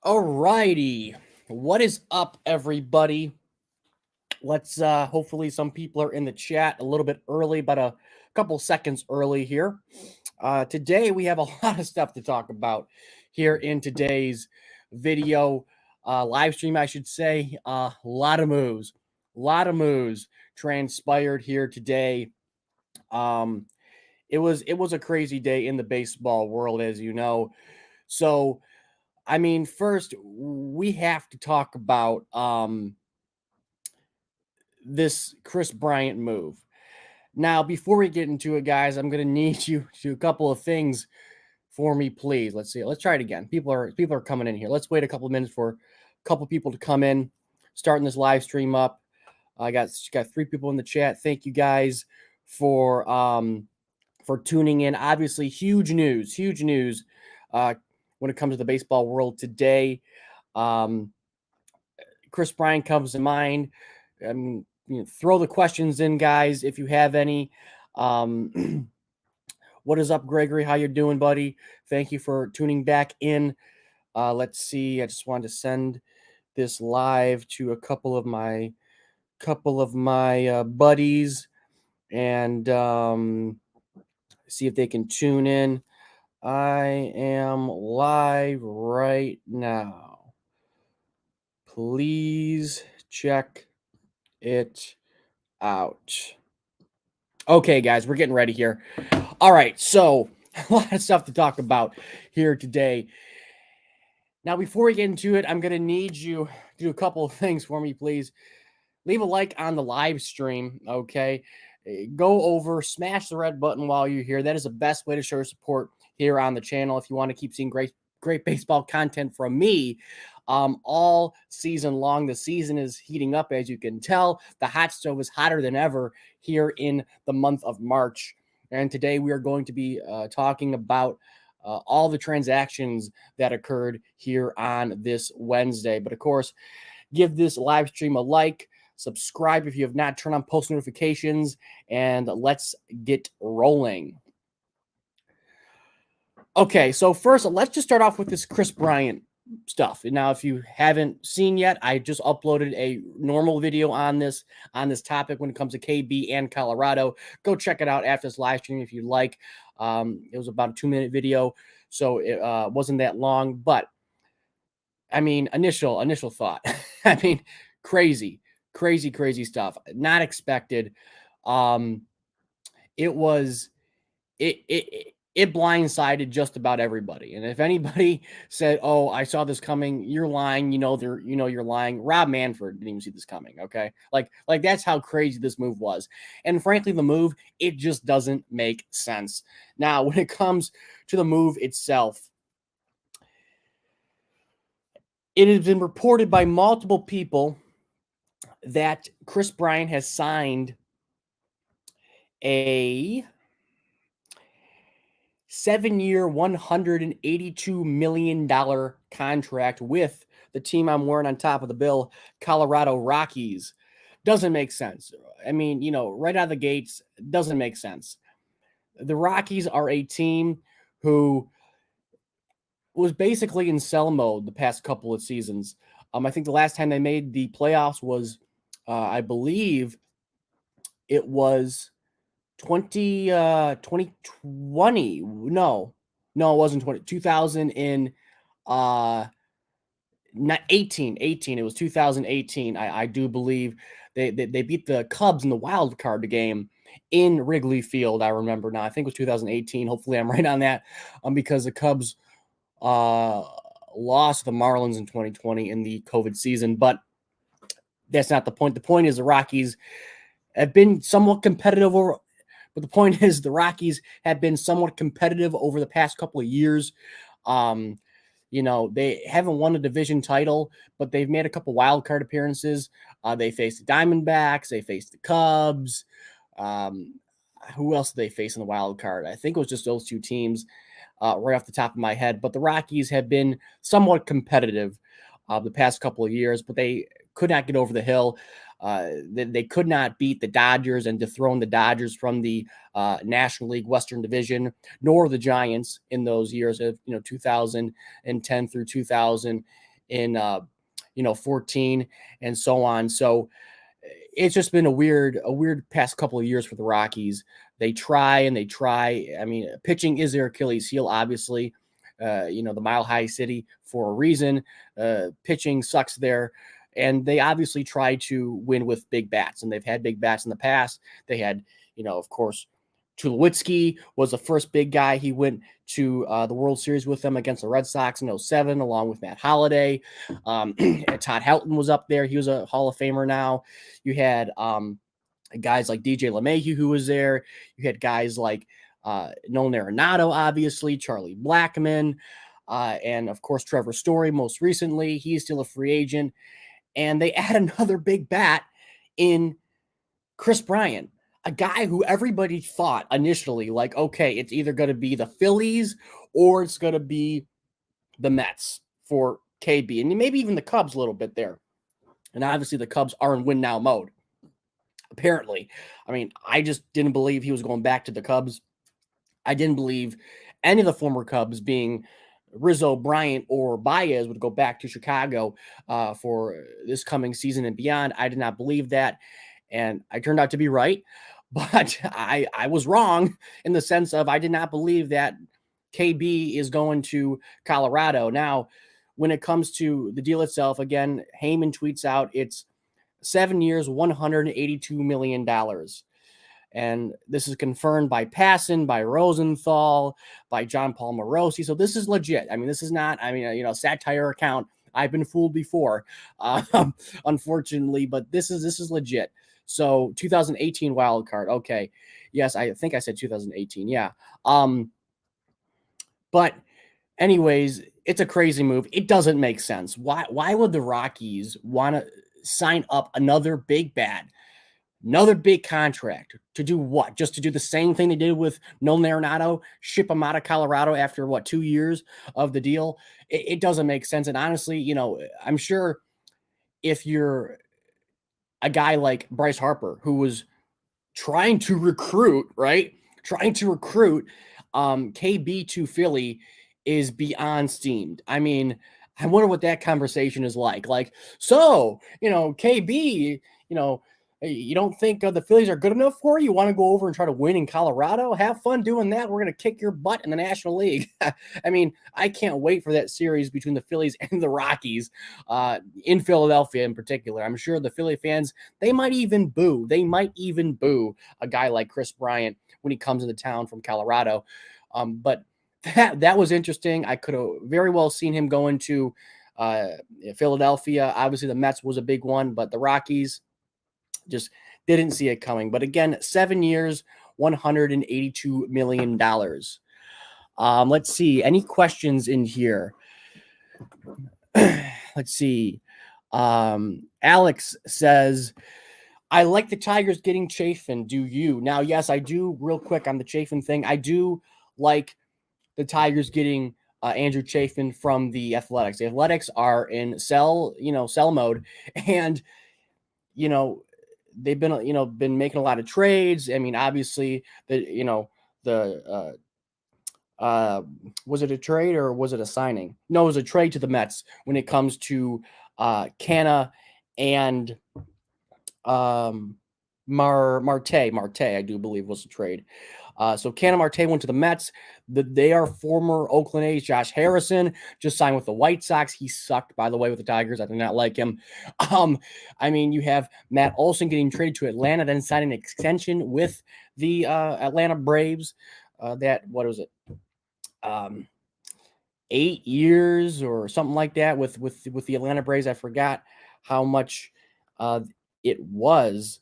All righty. What is up, everybody? Let's hopefully some people are in the chat a little bit early, but a couple seconds early here. Today we have a lot of stuff to talk about here in today's video live stream, I should say. A lot of moves transpired here today. It was a crazy day in the baseball world, as you know. So I mean, first we have to talk about this Kris Bryant move. Now, before we get into it, guys, I'm gonna need you to do a couple of things for me, please. Let's see. Let's try it again. People are coming in here. Let's wait a couple of minutes for a couple people to come in. Starting this live stream up. I got 3 people in the chat. Thank you guys for tuning in. Obviously, huge news when it comes to the baseball world today. Kris Bryant comes to mind. Throw the questions in, guys, if you have any. What is up, Gregory? How you doing, buddy? Thank you for tuning back in. Let's see. I just wanted to send this live to a couple of my buddies and see if they can tune in. I am live right now. Please check it out. Okay, guys, we're getting ready here. All right, so a lot of stuff to talk about here today. Now, before we get into it, I'm going to need you to do a couple of things for me, please. Leave a like on the live stream, okay? Go over, smash the red button while you're here. That is the best way to show support here on the channel if you want to keep seeing great baseball content from me all season long. The season is heating up, as you can tell. The hot stove is hotter than ever here in the month of March. And today we are going to be talking about all the transactions that occurred here on this Wednesday. But of course, give this live stream a like, subscribe if you have not, turn on post notifications, and let's get rolling. Okay, so first, let's just start off with this Kris Bryant stuff. And now, if you haven't seen yet, I just uploaded a normal video on this topic when it comes to KB and Colorado. Go check it out after this live stream if you like. It was about a 2-minute video, so it wasn't that long. But I mean, initial thought. I mean, crazy stuff. Not expected. It blindsided just about everybody. And if anybody said, "Oh, I saw this coming," you're lying. You're lying. Rob Manfred didn't even see this coming. Okay, like that's how crazy this move was. And frankly, the move, it just doesn't make sense. Now, when it comes to the move itself, it has been reported by multiple people that Kris Bryant has signed a 7-year, $182 million contract with the team I'm wearing on top of the bill, Colorado Rockies. Doesn't make sense. I mean, right out of the gates, doesn't make sense. The Rockies are a team who was basically in sell mode the past couple of seasons. I think the last time they made the playoffs was, I believe it was 2020. No, it wasn't 2018. It was 2018. I do believe they beat the Cubs in the wild card game in Wrigley Field. I remember now. I think it was 2018. Hopefully I'm right on that, because the Cubs lost the Marlins in 2020 in the COVID season. But that's not the point. The point is the Rockies have been somewhat competitive over. But the point is the Rockies have been somewhat competitive over the past couple of years. They haven't won a division title, but they've made a couple wild card appearances. They faced the Diamondbacks. They faced the Cubs. Who else did they face in the wild card? I think it was just those 2 teams right off the top of my head. But the Rockies have been somewhat competitive the past couple of years, but they could not get over the hill. They could not beat the Dodgers and dethrone the Dodgers from the National League Western Division, nor the Giants in those years of 2010 through 2014 and so on. So it's just been a weird past couple of years for the Rockies. They try and they try. I mean, pitching is their Achilles heel, obviously. The Mile High City for a reason. Pitching sucks there. And they obviously try to win with big bats. And they've had big bats in the past. They had, of course, Tulowitzki was the first big guy. He went to the World Series with them against the Red Sox in 2007, along with Matt Holliday. Todd Helton was up there. He was a Hall of Famer now. You had guys like DJ LeMahieu who was there. You had guys like Nolan Arenado, obviously, Charlie Blackmon, and, of course, Trevor Story most recently. He's still a free agent. And they add another big bat in Kris Bryant, a guy who everybody thought initially, like, okay, it's either going to be the Phillies or it's going to be the Mets for KB, and maybe even the Cubs a little bit there. And obviously the Cubs are in win now mode, apparently. I mean, I just didn't believe he was going back to the Cubs. I didn't believe any of the former Cubs, being Rizzo, Bryant, or Baez, would go back to Chicago for this coming season and beyond. I did not believe that, and I turned out to be right. But I was wrong in the sense of I did not believe that KB is going to Colorado. Now, when it comes to the deal itself, again, Heyman tweets out it's 7 years, $182 million. And this is confirmed by Passan, by Rosenthal, by John Paul Morosi. So this is legit. I mean, this is not, satire account. I've been fooled before, unfortunately, but this is legit. So 2018 wild card. Okay. Yes, I think I said 2018. Yeah. But anyways, it's a crazy move. It doesn't make sense. Why would the Rockies want to sign up another big bat, another big contract to do what? Just to do the same thing they did with Nolan Arenado, ship him out of Colorado after 2 years of the deal? It doesn't make sense. And honestly, I'm sure if you're a guy like Bryce Harper, who was trying to recruit, KB to Philly, is beyond steamed. I mean, I wonder what that conversation is like. Like, so, KB, you don't think the Phillies are good enough for you? You want to go over and try to win in Colorado? Have fun doing that. We're going to kick your butt in the National League. I mean, I can't wait for that series between the Phillies and the Rockies in Philadelphia in particular. I'm sure the Philly fans, they might even boo. A guy like Kris Bryant when he comes into town from Colorado. But that was interesting. I could have very well seen him going to Philadelphia. Obviously, the Mets was a big one, but the Rockies just didn't see it coming. But again, 7 years, $182 million. Let's see. Any questions in here? Let's see. Alex says, I like the Tigers getting Chafin. Do you? Now, yes, I do. Real quick on the Chafin thing, I do like the Tigers getting Andrew Chafin from the Athletics. The Athletics are in sell mode, and they've been making a lot of trades. I mean, obviously was it a trade or was it a signing? No, it was a trade to the Mets when it comes to Canna and Marte, I do believe, was a trade. So Canna Marte went to the Mets. They are former Oakland A's. Josh Harrison just signed with the White Sox. He sucked, by the way, with the Tigers. I did not like him. I mean, you have Matt Olson getting traded to Atlanta, then signing an extension with the Atlanta Braves. What was it? 8 years or something like that with the Atlanta Braves. I forgot how much it was.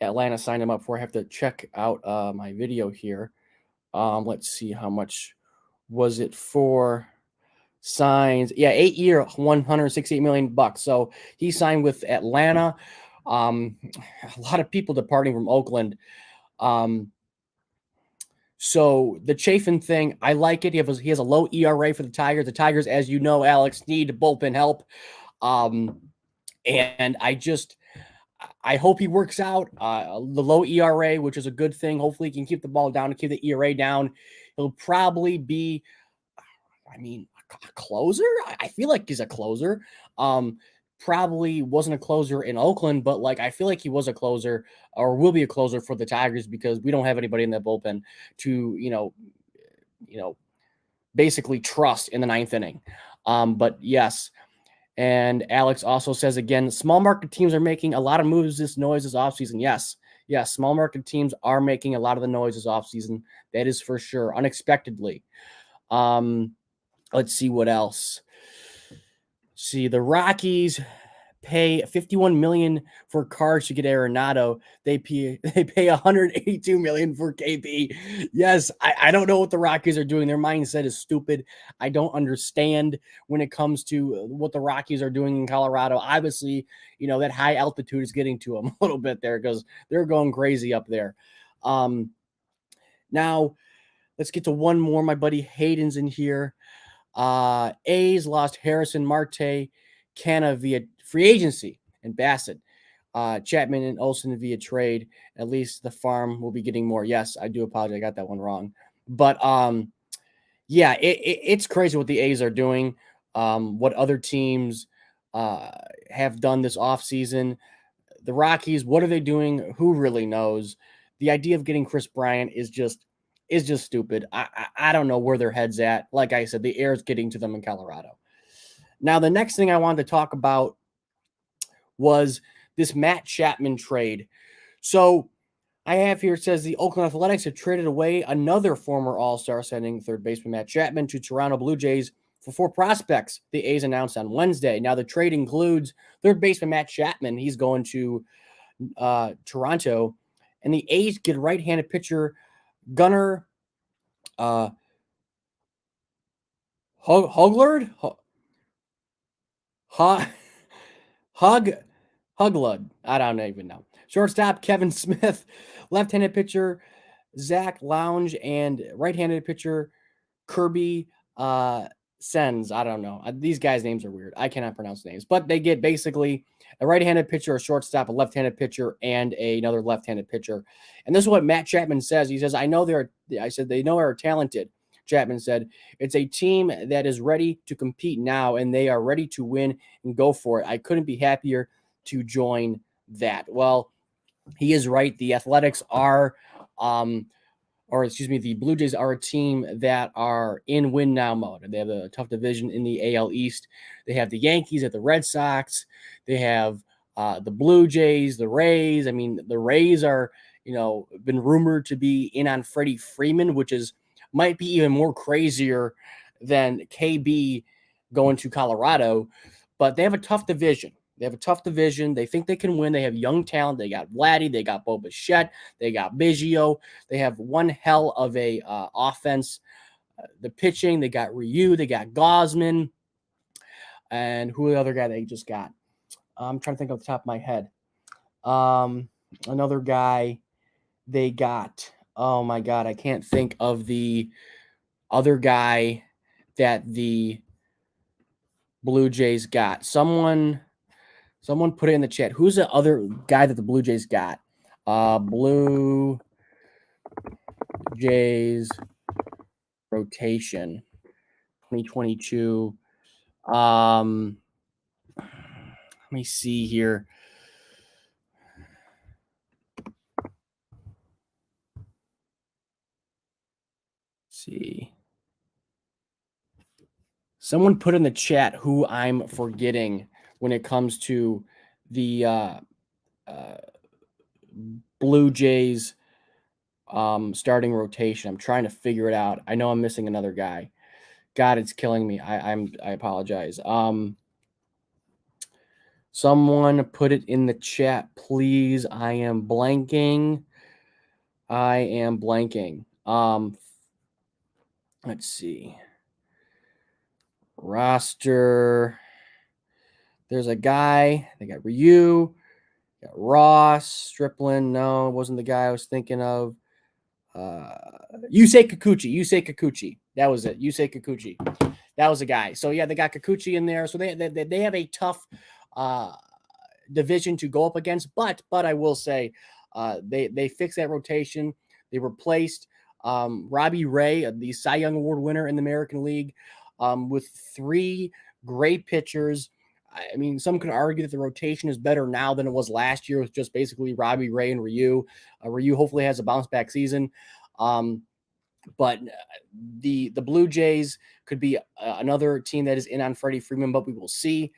Atlanta signed him up for. I have to check out my video here. Let's see, how much was it for signs? Yeah, 8 year, $168 million. So he signed with Atlanta. A lot of people departing from Oakland. So the Chafin thing, I like it. He has a low ERA for the Tigers. The Tigers, as you know, Alex, need bullpen help. And I hope he works out. The low ERA, which is a good thing. Hopefully, he can keep the ball down and keep the ERA down. He'll probably be, I mean, a closer. I feel like he's a closer. Probably wasn't a closer in Oakland, but like I feel like he was a closer or will be a closer for the Tigers because we don't have anybody in that bullpen to basically trust in the ninth inning. But yes. And Alex also says again, small market teams are making a lot of moves this offseason. Yes. Yes, small market teams are making a lot of the noise this offseason. That is for sure. Unexpectedly. Let's see what else. See, the Rockies pay $51 million for Cards to get Arenado. They pay $182 million for KB. Yes, I don't know what the Rockies are doing. Their mindset is stupid. I don't understand when it comes to what the Rockies are doing in Colorado. Obviously, that high altitude is getting to them a little bit there because they're going crazy up there. Now, let's get to one more. My buddy Hayden's in here. A's lost Harrison Marte, Canna via free agency, and Bassett. Chapman and Olsen via trade. At least the farm will be getting more. Yes, I do apologize. I got that one wrong. But yeah, it's crazy what the A's are doing. What other teams have done this offseason. The Rockies, what are they doing? Who really knows? The idea of getting Kris Bryant is just stupid. I don't know where their head's at. Like I said, the air is getting to them in Colorado. Now, the next thing I wanted to talk about was this Matt Chapman trade. So I have here, it says the Oakland Athletics have traded away another former All-Star, sending third baseman Matt Chapman to Toronto Blue Jays for 4 prospects, the A's announced on Wednesday. Now, the trade includes third baseman Matt Chapman. He's going to Toronto. And the A's get right-handed pitcher Gunnar Hoglund? Huglud. I don't even know. Shortstop Kevin Smith, left-handed pitcher Zach Lounge, and right-handed pitcher Kirby Sens. I don't know. These guys' names are weird. I cannot pronounce names, but they get basically a right-handed pitcher, a shortstop, a left-handed pitcher, and another left-handed pitcher. And this is what Matt Chapman says. He says, they know are talented. Chapman said, it's a team that is ready to compete now, and they are ready to win and go for it. I couldn't be happier to join that. Well, he is right. The Athletics are, the Blue Jays are a team that are in win now mode. They have a tough division in the AL East. They have the Yankees, at the Red Sox. They have the Blue Jays, the Rays. I mean, the Rays are, been rumored to be in on Freddie Freeman, which might be even more crazier than KB going to Colorado. But they have a tough division. They think they can win. They have young talent. They got Vladdy. They got Bo Bichette. They got Biggio. They have one hell of a offense. The pitching, they got Ryu. They got Gosman. And who the other guy they just got? I'm trying to think off the top of my head. Another guy they got. Oh, my God. I can't think of the other guy that the Blue Jays got. Someone put it in the chat. Who's the other guy that the Blue Jays got? Blue Jays rotation 2022. Let me see here. See. Someone put in the chat who I'm forgetting when it comes to the Blue Jays starting rotation. I'm trying to figure it out. I know I'm missing another guy. God, it's killing me. I apologize. Someone put it in the chat, please. I am blanking. Let's see. Roster. There's a guy. They got Ryu. Got Ross. Stripling. No, it wasn't the guy I was thinking of. Yusei Kikuchi. That was it. Yusei Kikuchi. That was a guy. So yeah, they got Kikuchi in there. So they have a tough division to go up against. But I will say they fixed that rotation. They replaced Robbie Ray, the Cy Young Award winner in the American League, with 3 great pitchers. I mean, some could argue that the rotation is better now than it was last year with just basically Robbie Ray and Ryu. Ryu hopefully has a bounce back season. But the Blue Jays could be another team that is in on Freddie Freeman, but we will see.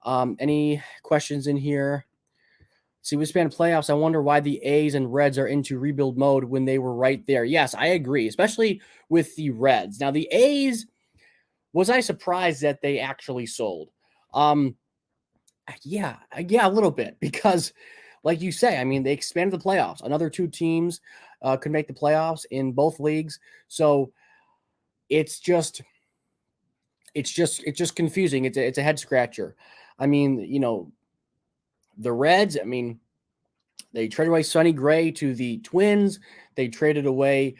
Any questions in here? See, we span playoffs. I wonder why the A's and Reds are into rebuild mode when they were right there. Yes, I agree, especially with the Reds. Now, the A's, was I surprised that they actually sold? Yeah, a little bit, because like you say, I mean, they expanded the playoffs. Another 2 teams could make the playoffs in both leagues. So it's just confusing. It's a head scratcher. I mean, the Reds, I mean, they traded away Sonny Gray to the Twins. They traded away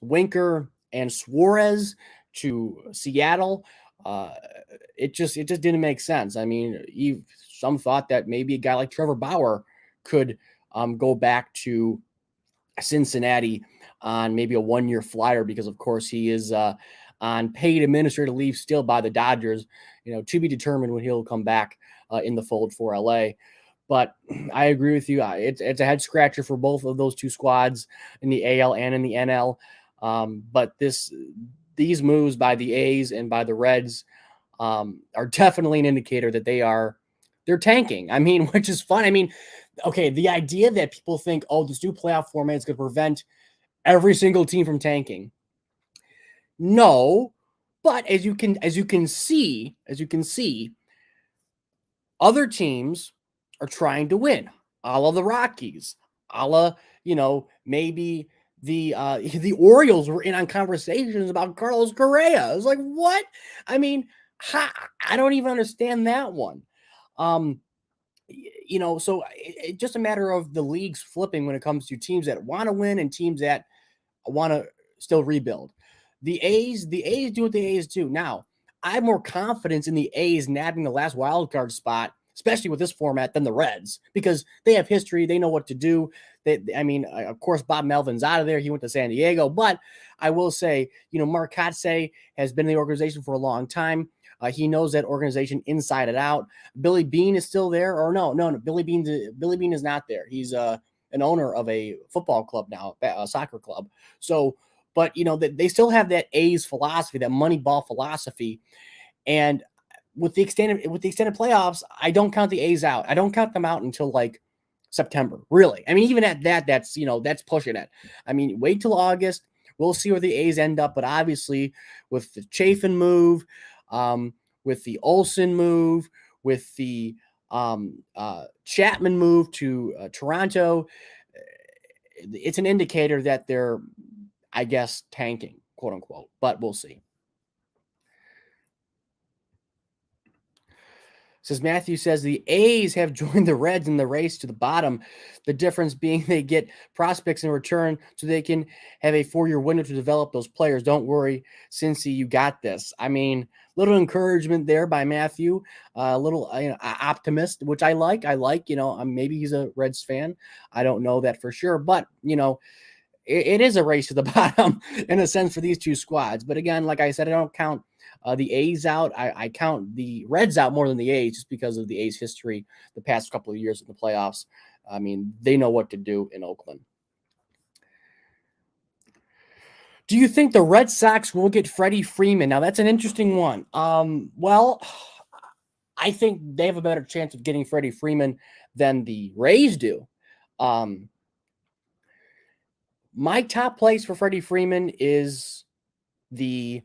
Winker and Suarez to Seattle. It just didn't make sense. I mean, some thought that maybe a guy like Trevor Bauer could go back to Cincinnati on maybe a 1-year flyer, because of course he is on paid administrative leave still by the Dodgers, to be determined when he'll come back in the fold for LA. But I agree with you. It's a head scratcher for both of those 2 squads in the AL and in the NL. But these moves by the A's and by the Reds are definitely an indicator that they're tanking. I mean, which is fun. I mean, okay, the idea that people think, oh, this new playoff format is going to prevent every single team from tanking. No, but as you can see, other teams are trying to win, a la the Rockies, a la, maybe the Orioles were in on conversations about Carlos Correa. I was like, what? I mean, I don't even understand that one. So it's just a matter of the leagues flipping when it comes to teams that want to win and teams that want to still rebuild. The A's do what the A's do. Now, I have more confidence in the A's nabbing the last wild card spot, especially with this format, than the Reds, because they have history. They know what to do. Of course, Bob Melvin's out of there. He went to San Diego. But I will say, Mark Kotsay has been in the organization for a long time. He knows that organization inside and out. Billy Beane is still there, or no. Billy Beane is not there. He's an owner of a football club now, a soccer club. So, but they still have that A's philosophy, that Moneyball philosophy, and with the extended playoffs, I don't count the A's out. I don't count them out until like September. Really, I mean, even at that, that's pushing it. I mean, wait till August. We'll see where the A's end up. But obviously, with the Chafin move, with the Olsen move, with the Chapman move to Toronto, it's an indicator that they're, I guess, tanking, quote unquote. But we'll see. Says Matthew says the A's have joined the Reds in the race to the bottom. The difference being they get prospects in return so they can have a 4-year window to develop those players. Don't worry, Cincy, you got this. I mean, little encouragement there by Matthew, a little optimist, which I like. Maybe he's a Reds fan. I don't know that for sure, but it is a race to the bottom in a sense for these 2 squads. But again, like I said, I don't count the A's out. I count the Reds out more than the A's just because of the A's history the past couple of years in the playoffs. I mean, they know what to do in Oakland. Do you think the Red Sox will get Freddie Freeman? Now, that's an interesting one. Well, I think they have a better chance of getting Freddie Freeman than the Rays do. My top place for Freddie Freeman is the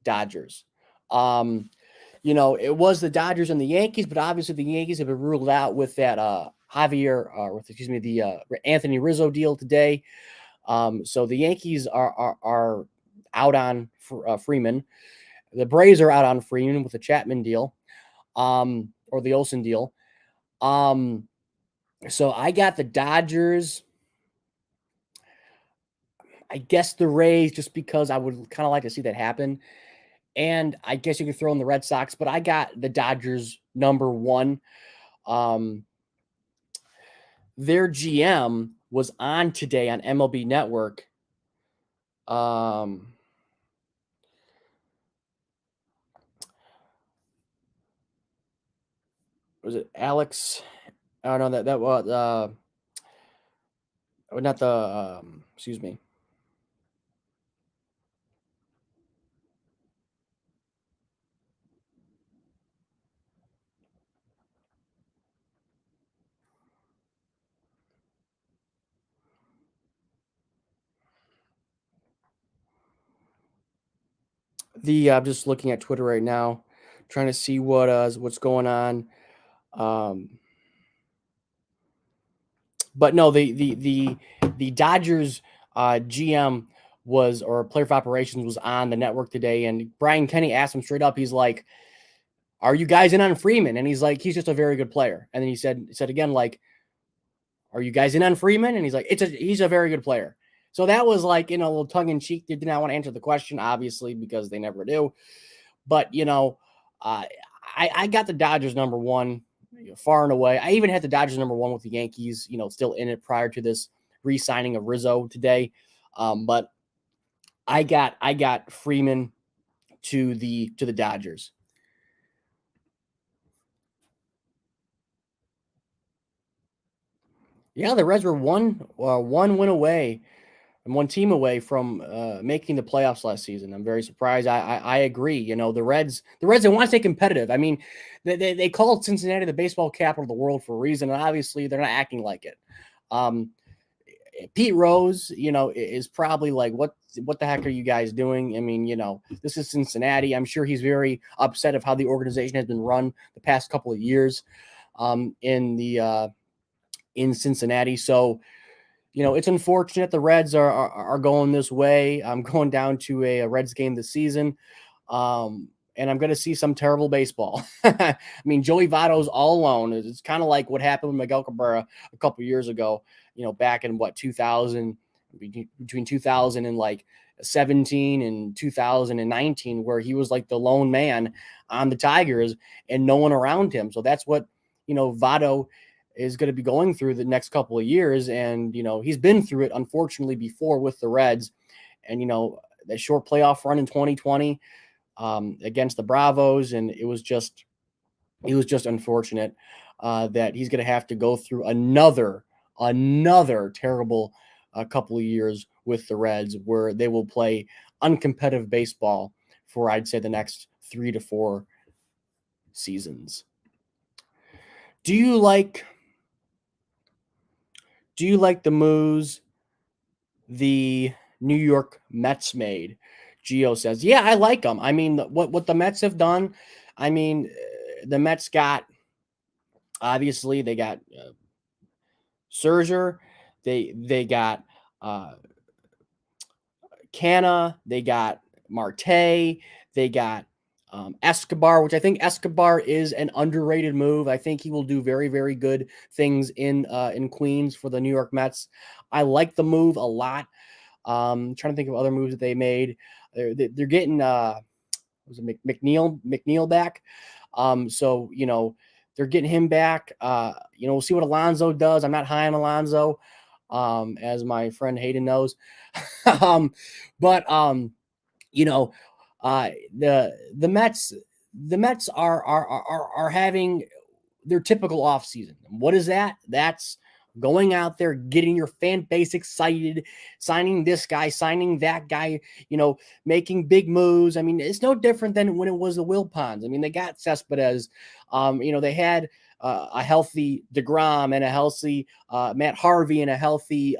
Dodgers. It was the Dodgers and the Yankees, but obviously the Yankees have been ruled out with that Anthony Rizzo deal today. So the Yankees are out on Freeman. The Braves are out on Freeman with the Chapman deal, or the Olsen deal. So I got the Dodgers. I guess the Rays, just because I would kind of like to see that happen. And I guess you could throw in the Red Sox, but I got the Dodgers number 1. Their GM was on today on MLB Network. Was it Alex? Oh no, that was not the excuse me. I'm just looking at Twitter right now, trying to see what's going on. But no, the Dodgers GM was, or player for operations, was on the network today, and Brian Kenny asked him straight up. He's like, "Are you guys in on Freeman?" And he's like, "He's just a very good player." And then he said again, like, "Are you guys in on Freeman?" And he's like, he's a very good player." So that was like, a little tongue in cheek. They did not want to answer the question, obviously, because they never do. But I got the Dodgers number one, far and away. I even had the Dodgers number one with the Yankees, still in it prior to this re-signing of Rizzo today. But I got Freeman to the Dodgers. Yeah, the Reds were one win away and one team away from making the playoffs last season. I'm very surprised. I agree. The Reds they want to stay competitive. I mean, they called Cincinnati the baseball capital of the world for a reason, and obviously they're not acting like it. Pete Rose, is probably like, what the heck are you guys doing? I mean, this is Cincinnati. I'm sure he's very upset of how the organization has been run the past couple of years in Cincinnati. So, it's unfortunate the Reds are going this way. I'm going down to a Reds game this season. And I'm going to see some terrible baseball. I mean, Joey Votto's all alone. It's kind of like what happened with Miguel Cabrera a couple of years ago, back in 2000, between 2000 and like 17 and 2019, where he was like the lone man on the Tigers and no one around him. So that's what, Votto is going to be going through the next couple of years. And, he's been through it, unfortunately, before with the Reds. And, that short playoff run in 2020 against the Bravos. And it was just unfortunate that he's going to have to go through another terrible couple of years with the Reds, where they will play uncompetitive baseball for, I'd say, the next 3 to 4 seasons. Do you like the moves the New York Mets made? Gio says, yeah, I like them. I mean, what the Mets have done, I mean, the Mets got, obviously, they got Scherzer, they got Canna, they got Marte, they got Escobar, which I think Escobar is an underrated move. I think he will do very, very good things in Queens for the New York Mets. I like the move a lot. Trying to think of other moves that they made. They're getting was it McNeil back. So they're getting him back. We'll see what Alonso does. I'm not high on Alonso, as my friend Hayden knows. But the Mets are having their typical offseason. What is that? That's going out there, getting your fan base excited, signing this guy, signing that guy, making big moves. I mean, it's no different than when it was the Wilpons. I mean, they got Cespedes. They had a healthy DeGrom and a healthy Matt Harvey and a healthy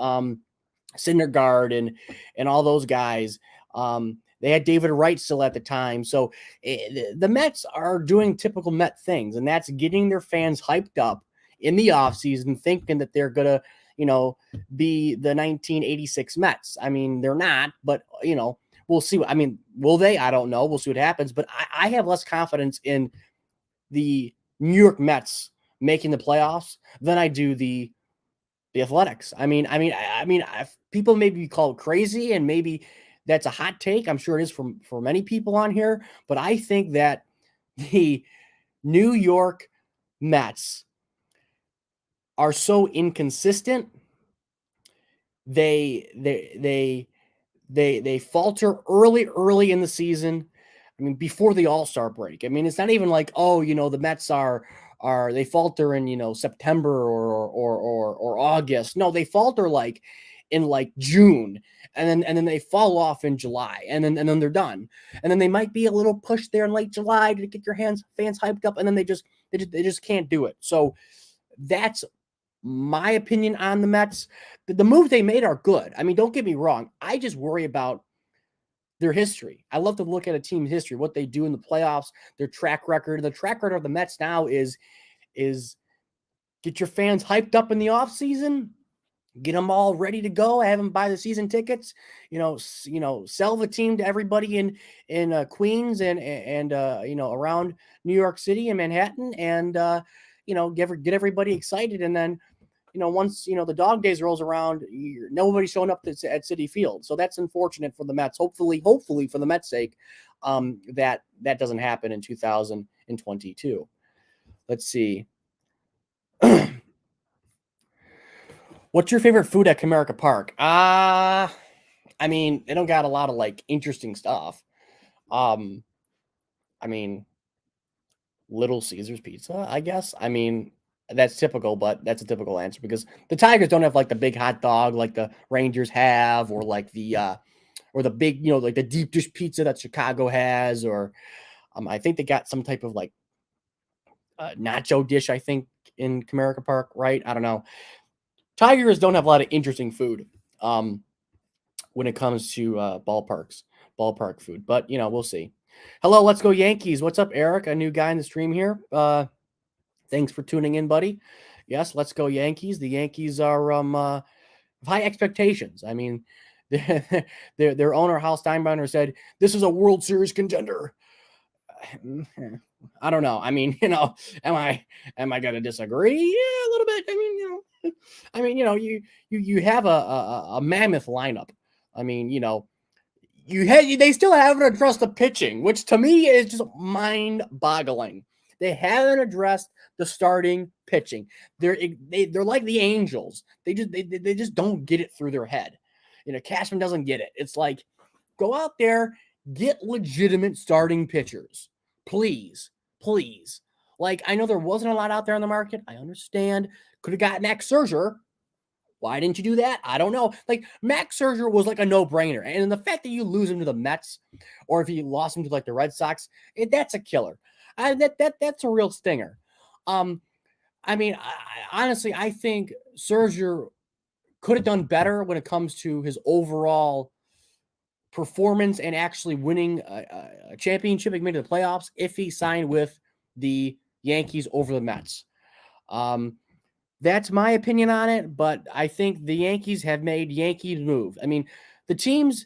Syndergaard and all those guys. They had David Wright still at the time. So the Mets are doing typical Met things, and that's getting their fans hyped up in the offseason, thinking that they're going to, be the 1986 Mets. I mean, they're not, but, we'll see. I mean, will they? I don't know. We'll see what happens. But I have less confidence in the New York Mets making the playoffs than I do the Athletics. I mean, people may be called crazy, and maybe that's a hot take. I'm sure it is for many people on here, but I think that the New York Mets are so inconsistent. They falter early in the season. I mean, before the All-Star break. I mean, it's not even like, oh, the Mets are they falter in, September or August. No, they falter like in like June, and then they fall off in July, and then they're done. And then they might be a little push there in late July to get your fans hyped up, and then they just can't do it. So that's my opinion on the Mets. The moves they made are good. I mean, don't get me wrong. I just worry about their history. I love to look at a team's history, what they do in the playoffs, their track record. The track record of the Mets now is get your fans hyped up in the offseason, get them all ready to go, have them buy the season tickets, sell the team to everybody in Queens and around New York City and Manhattan, and get everybody excited. And then once the dog days rolls around, nobody's showing up at Citi Field. So that's unfortunate for the Mets. Hopefully for the Mets' sake, that doesn't happen in 2022. Let's see. What's your favorite food at Comerica Park? I mean, they don't got a lot of like interesting stuff. I mean, Little Caesars Pizza, I guess. I mean, that's typical, but that's a typical answer because the Tigers don't have like the big hot dog like the Rangers have, or like the big, like the deep dish pizza that Chicago has, or I think they got some type of like nacho dish, I think, in Comerica Park, right? I don't know. Tigers don't have a lot of interesting food when it comes to ballpark food, but we'll see. Hello, let's go Yankees. What's up, Eric? A new guy in the stream here. Thanks for tuning in, buddy. Yes, let's go Yankees. The Yankees are high expectations. I mean, their owner Hal Steinbrenner said this is a World Series contender. I don't know. I mean, am I going to disagree? Yeah, a little bit. I mean, you have a mammoth lineup. I mean, they still haven't addressed the pitching, which to me is just mind-boggling. They haven't addressed the starting pitching. They're like the Angels. They just don't get it through their head. Cashman doesn't get it. It's like, go out there, get legitimate starting pitchers, please. Like, I know there wasn't a lot out there on the market. I understand. Could have got Max Scherzer. Why didn't you do that? I don't know. Like, Max Scherzer was like a no-brainer. And the fact that you lose him to the Mets, or if you lost him to like the Red Sox, that's a killer. That's a real stinger. I mean, honestly, I think Scherzer could have done better when it comes to his overall performance and actually winning a championship and made it to the playoffs if he signed with the Yankees over the Mets. That's my opinion on it, but I think the Yankees have made Yankees move. I mean, the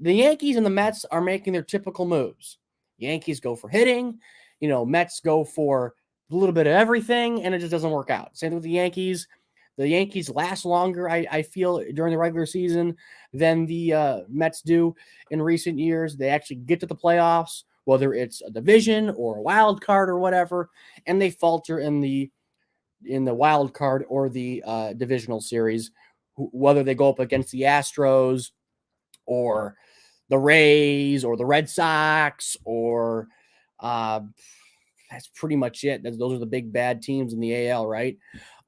Yankees and the Mets are making their typical moves. Yankees go for hitting, Mets go for a little bit of everything, and it just doesn't work out. Same with the Yankees. The Yankees last longer, I feel, during the regular season than the Mets do in recent years. They actually get to the playoffs, whether it's a division or a wild card or whatever, and they falter in the wild card or the divisional series, whether they go up against the Astros or the Rays or the Red Sox, or that's pretty much it. Those are the big bad teams in the AL, right?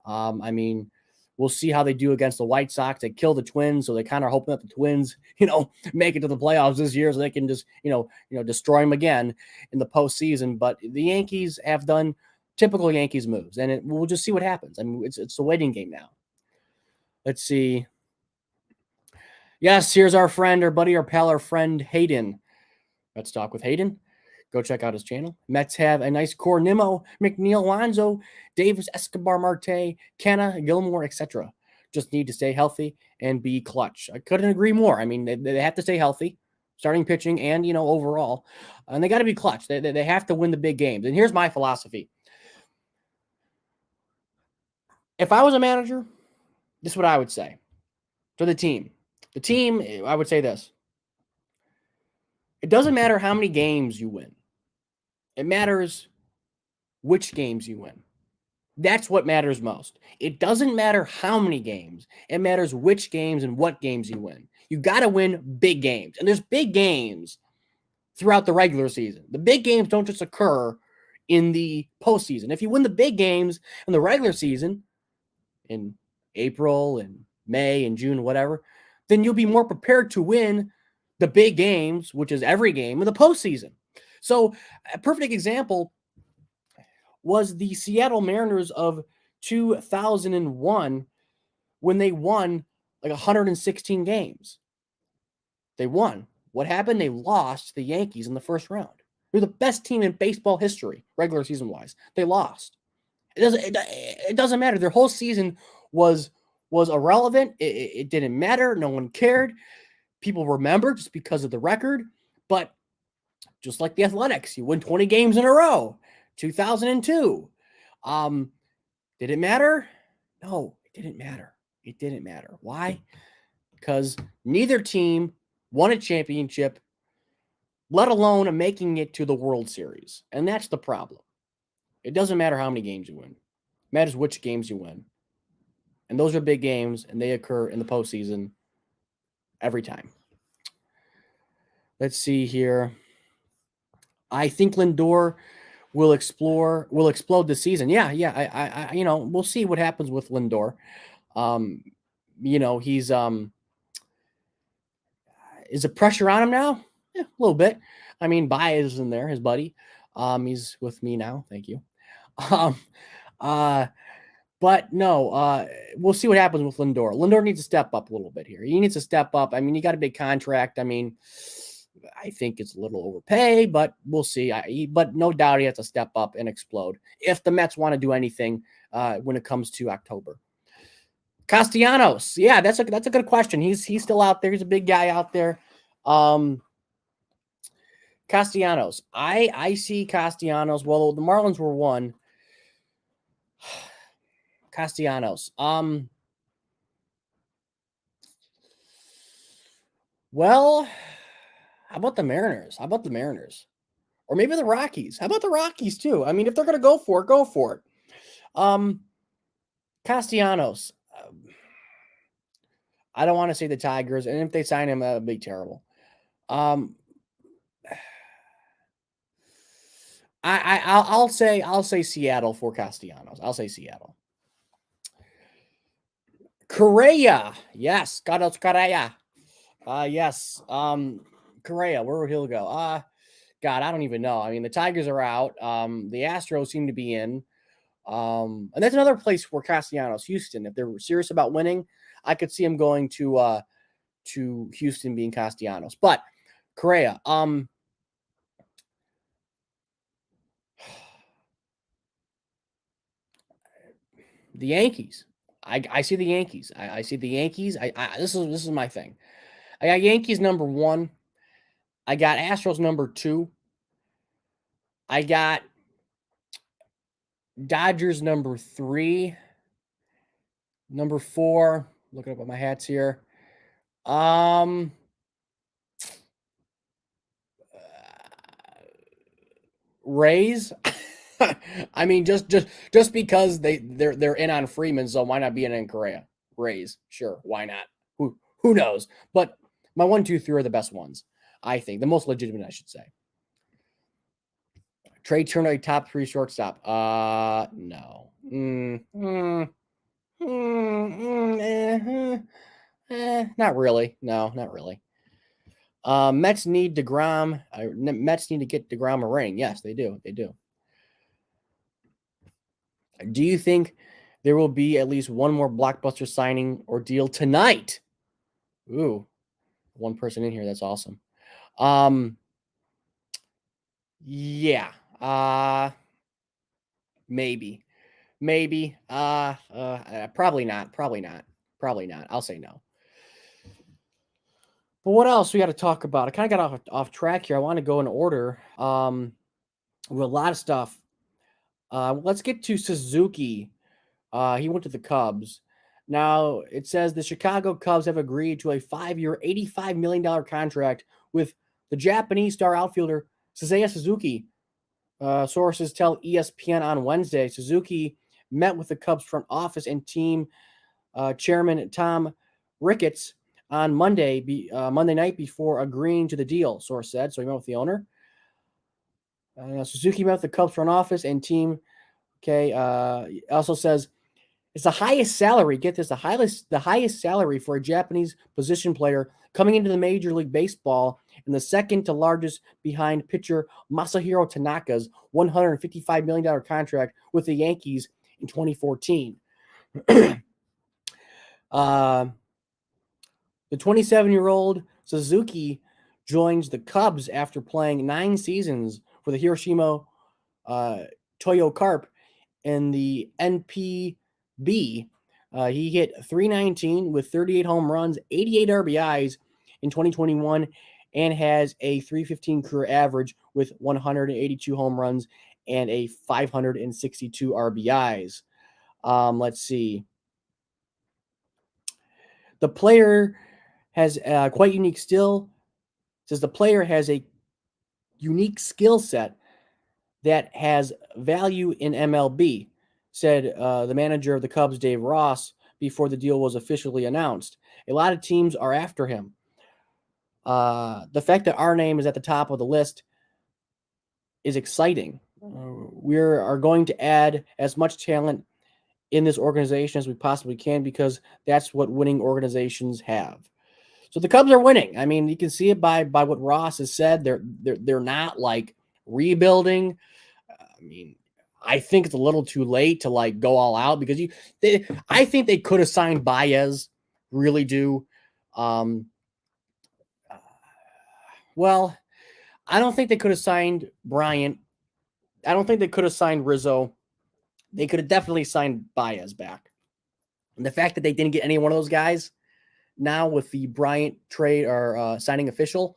I mean, we'll see how they do against the White Sox. They kill the Twins, so they kind of hoping that the Twins, make it to the playoffs this year so they can just, destroy them again in the postseason. But the Yankees have done typical Yankees moves, and we'll just see what happens. I mean, it's a waiting game now. Let's see. Yes, here's our friend, our buddy, our pal, our friend Hayden. Let's talk with Hayden. Go check out his channel. Mets have a nice core: Nimmo, McNeil, Alonso, Davis, Escobar, Marte, Kenna, Gilmore, etc. Just need to stay healthy and be clutch. I couldn't agree more. I mean, they have to stay healthy, starting pitching and, overall. And they got to be clutch. They have to win the big games. And here's my philosophy. If I was a manager, this is what I would say to the team. The team, I would say this. It doesn't matter how many games you win. It matters which games you win. That's what matters most. It doesn't matter how many games. It matters which games and what games you win. You got to win big games. And there's big games throughout the regular season. The big games don't just occur in the postseason. If you win the big games in the regular season in April and May and June, whatever, then you'll be more prepared to win the big games, which is every game in the postseason. So a perfect example was the Seattle Mariners of 2001 when they won like 116 games. They won. What happened? They lost the Yankees in the first round. They're the best team in baseball history, regular season wise. They lost. It doesn't matter. Their whole season was irrelevant. It didn't matter. No one cared. People remember just because of the record. But just like the Athletics, you win 20 games in a row. 2002. Did it matter? No, it didn't matter. It didn't matter. Why? Because neither team won a championship, let alone making it to the World Series. And that's the problem. It doesn't matter how many games you win. It matters which games you win. And those are big games, and they occur in the postseason every time. Let's see here. I think Lindor will explode this season. Yeah. I we'll see what happens with Lindor. He's is the pressure on him now? Yeah, a little bit. I mean, Baez is in there, his buddy. He's with me now. Thank you. But no, we'll see what happens with Lindor. Lindor needs to step up a little bit here. He needs to step up. I mean, he got a big contract. I mean, I think it's a little overpay, but we'll see. But no doubt he has to step up and explode if the Mets want to do anything when it comes to October. Castellanos, yeah, that's a good question. He's still out there. He's a big guy out there. Castellanos, I see Castellanos. Well, the Marlins were one. Castellanos. Well, how about the Mariners? How about the Mariners? Or maybe the Rockies. How about the Rockies too? I mean, if they're going to go for it, go for it. Castellanos. I don't want to say the Tigers, and if they sign him, that'd be terrible. I'll say Seattle for Castellanos. I'll say Seattle. Correa, yes, Carlos Correa. Yes. Correa, where would he go? God, I don't even know. I mean, the Tigers are out. The Astros seem to be in. And that's another place where Castellanos, Houston, if they're serious about winning, I could see him going to Houston being Castellanos. But Correa, the Yankees. I see the Yankees. I see the Yankees. This is my thing. I got Yankees number 1. I got Astros number 2. I got Dodgers number 3. Number 4. Looking up at my hats here. Rays. I mean, just because they're in on Freeman, so why not be in Correa? Rays, sure, why not? Who knows? But my 1, 2, 3 are the best ones, I think, the most legitimate, I should say. Trey Turner, top 3 shortstop. No. Not really. No, not really. Mets need DeGrom. Mets need to get DeGrom a ring. Yes, they do. They do. Do you think there will be at least one more blockbuster signing or deal tonight? Ooh, one person in here. That's awesome. Yeah. Maybe. Probably not. I'll say no. But what else we got to talk about? I kind of got off track here. I want to go in order. With a lot of stuff. Let's get to Suzuki. He went to the Cubs. Now, it says the Chicago Cubs have agreed to a 5-year, $85 million contract with the Japanese star outfielder Seiya Suzuki. Sources tell ESPN on Wednesday, Suzuki met with the Cubs front office and team chairman Tom Ricketts on Monday night before agreeing to the deal, source said. So he met with the owner. Suzuki met with the Cubs front office and team. Okay. Also says it's the highest salary. Get this, the highest salary for a Japanese position player coming into the Major League Baseball, and the second to largest behind pitcher Masahiro Tanaka's $155 million contract with the Yankees in 2014. The 27-year-old Suzuki joins the Cubs after playing 9 seasons for the Hiroshima Toyo Carp in the NPB. He hit .319 with 38 home runs, 88 RBIs in 2021, and has a .315 career average with 182 home runs and a 562 RBIs. Let's see. The player has quite unique skill. Says the player has a unique skill set that has value in MLB, said the manager of the Cubs, Dave Ross, before the deal was officially announced. A lot of teams are after him. The fact that our name is at the top of the list is exciting. We are going to add as much talent in this organization as we possibly can because that's what winning organizations have. So the Cubs are winning. I mean, you can see it by what Ross has said. They're not like rebuilding. I mean, I think it's a little too late to like go all out because I think they could have signed Baez. Really do. Well, I don't think they could have signed Bryant. I don't think they could have signed Rizzo. They could have definitely signed Baez back. And the fact that they didn't get any one of those guys now with the Bryant trade or signing official,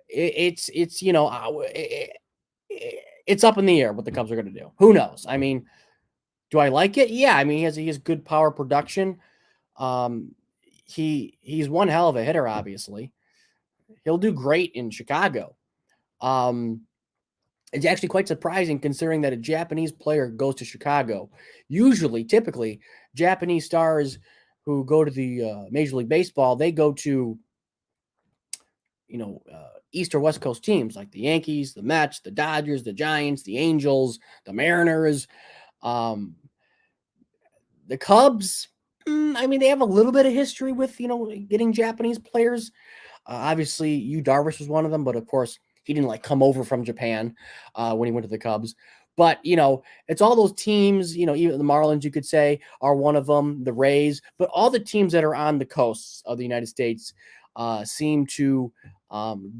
it's it's up in the air what the Cubs are going to do. Who knows? I mean, do I like it? Yeah. I mean, he has good power production. He's one hell of a hitter. Obviously, he'll do great in Chicago. It's actually quite surprising considering that a Japanese player goes to Chicago. Usually, typically, Japanese stars who go to the Major League Baseball, they go to, East or West Coast teams like the Yankees, the Mets, the Dodgers, the Giants, the Angels, the Mariners. The Cubs, I mean, they have a little bit of history with, getting Japanese players. Obviously, Yu Darvish was one of them, but of course, he didn't like come over from Japan when he went to the Cubs. But, it's all those teams, even the Marlins, you could say, are one of them, the Rays, but all the teams that are on the coasts of the United States seem to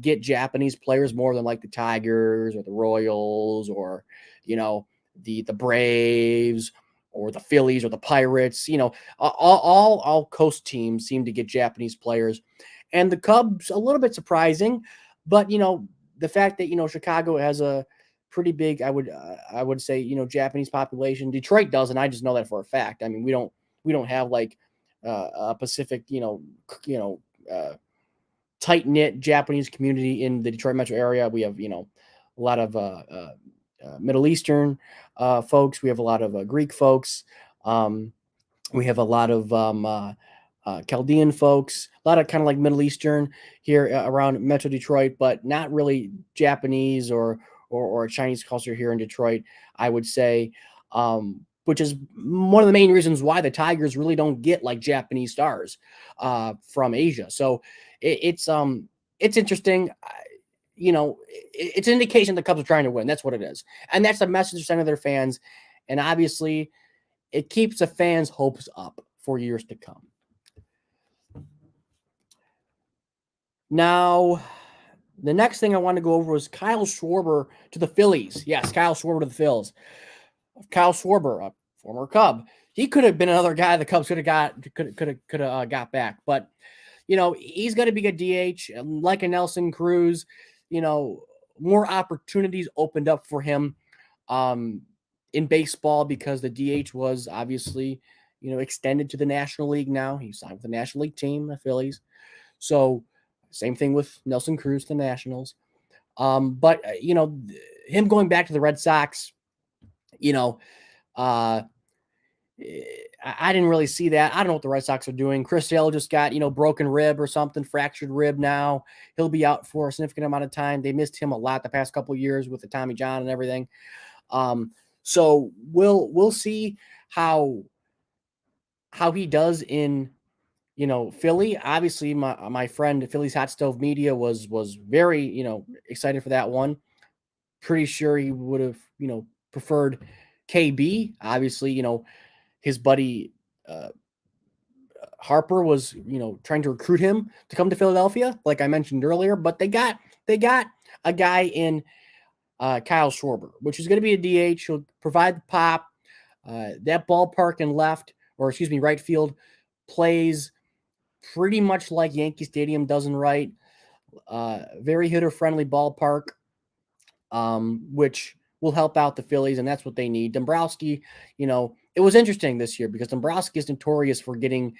get Japanese players more than like the Tigers or the Royals or, the Braves or the Phillies or the Pirates. All coast teams seem to get Japanese players. And the Cubs, a little bit surprising, but, the fact that, Chicago has a pretty big, I would say, Japanese population. Detroit does, and I just know that for a fact. I mean, we don't have like a Pacific, tight knit Japanese community in the Detroit metro area. We have, a lot of Middle Eastern folks. We have a lot of Greek folks. We have a lot of Chaldean folks, a lot of kind of like Middle Eastern here around Metro Detroit, but not really Japanese or Chinese culture here in Detroit, I would say, which is one of the main reasons why the Tigers really don't get like Japanese stars from Asia. So it's interesting. It's an indication the Cubs are trying to win. That's what it is. And that's the message they're sending to their fans. And obviously, it keeps the fans' hopes up for years to come. Now, the next thing I want to go over was Kyle Schwarber to the Phillies. Yes, Kyle Schwarber to the Phils. Kyle Schwarber, a former Cub, he could have been another guy the Cubs could have got back, but he's going to be a DH like a Nelson Cruz. More opportunities opened up for him in baseball because the DH was obviously extended to the National League. Now he signed with the National League team, the Phillies. So same thing with Nelson Cruz, the Nationals. But him going back to the Red Sox, I didn't really see that. I don't know what the Red Sox are doing. Chris Sale just got, broken rib or something, fractured rib now. He'll be out for a significant amount of time. They missed him a lot the past couple of years with the Tommy John and everything. So we'll see how he does in Philly. Obviously, my friend Philly's Hot Stove Media was very excited for that one. Pretty sure he would have preferred KB. Obviously, his buddy Harper was trying to recruit him to come to Philadelphia, like I mentioned earlier. But they got a guy in Kyle Schwarber, which is going to be a DH. He'll provide the pop. That ballpark in right field plays pretty much like Yankee Stadium does in right. Very hitter-friendly ballpark, which will help out the Phillies, and that's what they need. Dombrowski, it was interesting this year because Dombrowski is notorious for getting,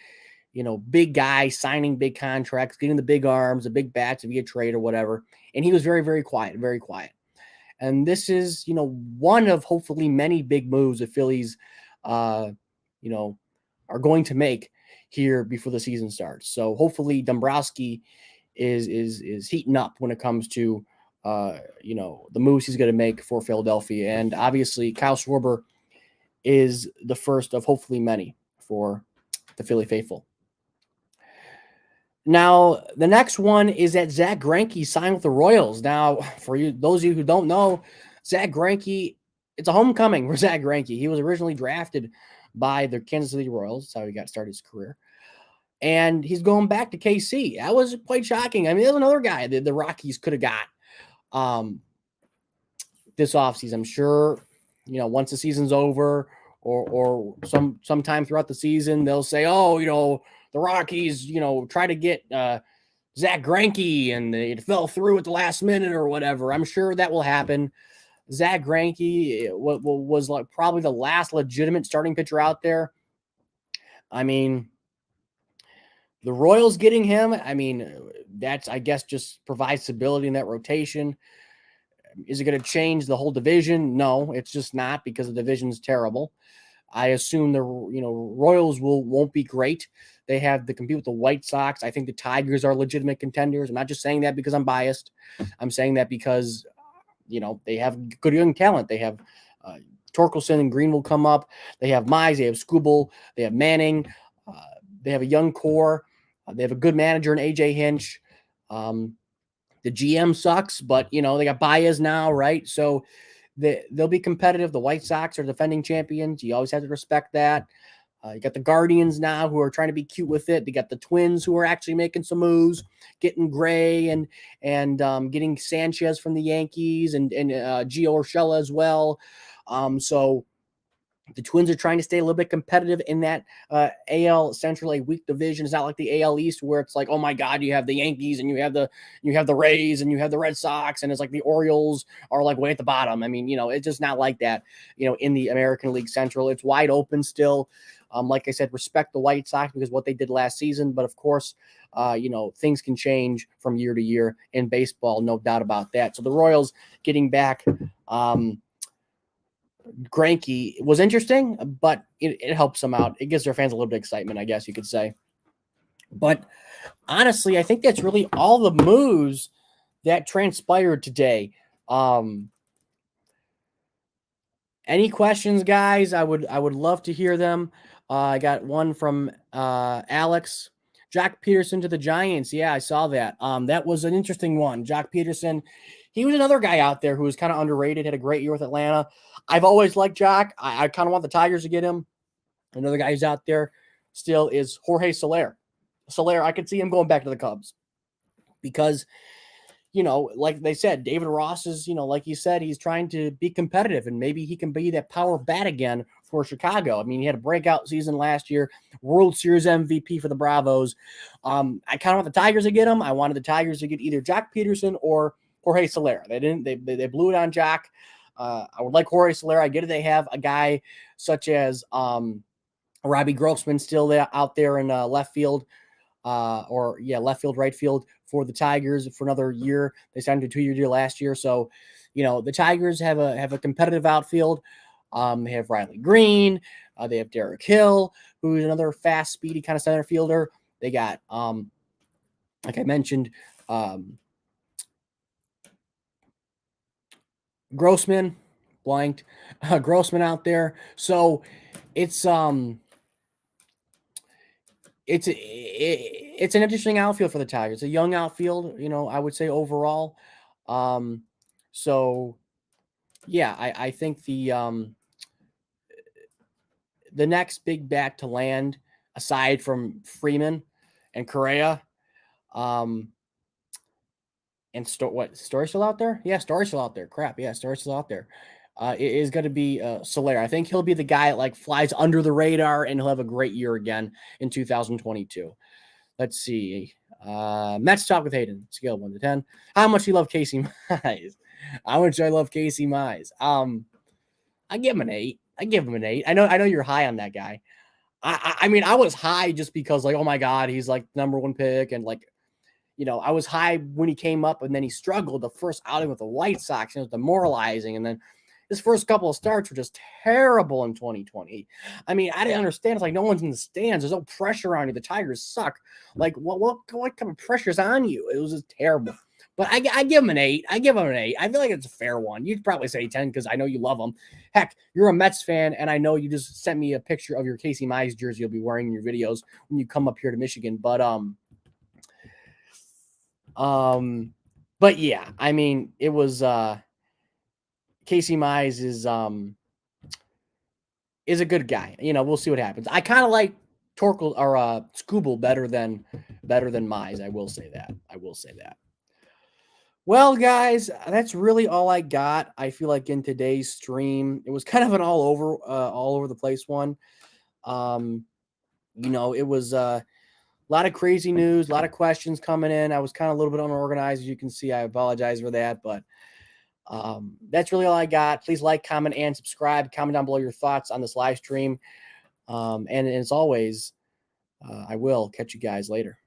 big guys, signing big contracts, getting the big arms, the big bats via trade or whatever. And he was very, very quiet, very quiet. And this is, one of hopefully many big moves the Phillies, are going to make here before the season starts. So hopefully Dombrowski is heating up when it comes to the moves he's going to make for Philadelphia. And obviously Kyle Schwarber is the first of hopefully many for the Philly faithful. Now, the next one is that Zack Greinke signed with the Royals. Now, for those of you who don't know, Zack Greinke, it's a homecoming for Zack Greinke. He was originally drafted by the Kansas City Royals. That's how he got started his career. And he's going back to KC. That was quite shocking. I mean, there's another guy that the Rockies could have got this offseason. I'm sure, once the season's over or sometime throughout the season, they'll say, oh, the Rockies, try to get Zack Greinke and it fell through at the last minute or whatever. I'm sure that will happen. Zack Greinke was like probably the last legitimate starting pitcher out there. I mean, the Royals getting him, I mean, that's, I guess, just provides stability in that rotation. Is it going to change the whole division? No, it's just not, because the division's terrible. I assume the Royals won't be great. They have to compete with the White Sox. I think the Tigers are legitimate contenders. I'm not just saying that because I'm biased. I'm saying that because they have good young talent. They have Torkelson and Green will come up. They have Mize. They have Skubal. They have Manning. They have a young core. They have a good manager in A.J. Hinch. The GM sucks, but, they got Baez now, right? So they'll be competitive. The White Sox are defending champions. You always have to respect that. You got the Guardians now who are trying to be cute with it. They got the Twins who are actually making some moves, getting Gray and getting Sanchez from the Yankees and Gio Urshela as well. So the Twins are trying to stay a little bit competitive in that AL Central, a weak division. It's not like the AL East where it's like, oh my God, you have the Yankees and you have the Rays and you have the Red Sox, and it's like the Orioles are like way at the bottom. I mean, it's just not like that. In the American League Central, it's wide open still. Like I said, respect the White Sox because what they did last season, but of course, things can change from year to year in baseball, no doubt about that. So the Royals getting back Greinke was interesting, but it helps them out. It gives their fans a little bit of excitement, I guess you could say. But honestly, I think that's really all the moves that transpired today. Any questions, guys? I would love to hear them. I got one from Alex. Joc Pederson to the Giants. Yeah, I saw that. That was an interesting one. Joc Pederson, he was another guy out there who was kind of underrated, had a great year with Atlanta. I've always liked Joc. I kind of want the Tigers to get him. Another guy who's out there still is Jorge Soler. Soler, I could see him going back to the Cubs because, like they said, David Ross is, like you said, he's trying to be competitive, and maybe he can be that power bat again for Chicago. I mean, he had a breakout season last year, World Series MVP for the Bravos. I kind of want the Tigers to get him. I wanted the Tigers to get either Joc Pederson or Jorge Soler. They didn't. They blew it on Joc. I would like Jorge Soler. I get it. They have a guy such as Robbie Grossman still out there in left field. Left field, right field for the Tigers for another year. They signed a 2-year deal last year. So, the Tigers have a competitive outfield. They have Riley Green. They have Derek Hill, who is another fast, speedy kind of center fielder. They got, like I mentioned, Grossman, blanked, Grossman out there. So it's it's an interesting outfield for the Tigers. A young outfield, I would say overall. So yeah, I think the next big bat to land, aside from Freeman and Correa, and Story's still out there? Yeah, Story's still out there. Crap, yeah, Story's still out there. It is going to be Soler. I think he'll be the guy that like flies under the radar, and he'll have a great year again in 2022. Let's see. Mets talk with Hayden. Scale 1 to 10. How much do you love Casey Mize? How much I love Casey Mize? I give him an 8. I give him an 8. I know you're high on that guy. I mean, I was high just because, like, oh my God, he's like number 1 pick, and like, I was high when he came up, and then he struggled the first outing with the White Sox, and it was demoralizing. And then his first couple of starts were just terrible in 2020. I mean, I didn't understand. It's like no one's in the stands. There's no pressure on you. The Tigers suck. Like, what kind of pressure's on you? It was just terrible. But I give him an 8. I give him an 8. I feel like it's a fair one. You'd probably say 10 because I know you love him. Heck, you're a Mets fan, and I know you just sent me a picture of your Casey Mize jersey you'll be wearing in your videos when you come up here to Michigan. But yeah, I mean, it was Casey Mize is a good guy. We'll see what happens. I kind of like Torkel or Skubal better than Mize. I will say that. Well, guys, that's really all I got. I feel like in today's stream, it was kind of an all over the place one. It was a lot of crazy news, a lot of questions coming in. I was kind of a little bit unorganized, as you can see. I apologize for that, but that's really all I got. Please like, comment, and subscribe. Comment down below your thoughts on this live stream. And as always, I will catch you guys later.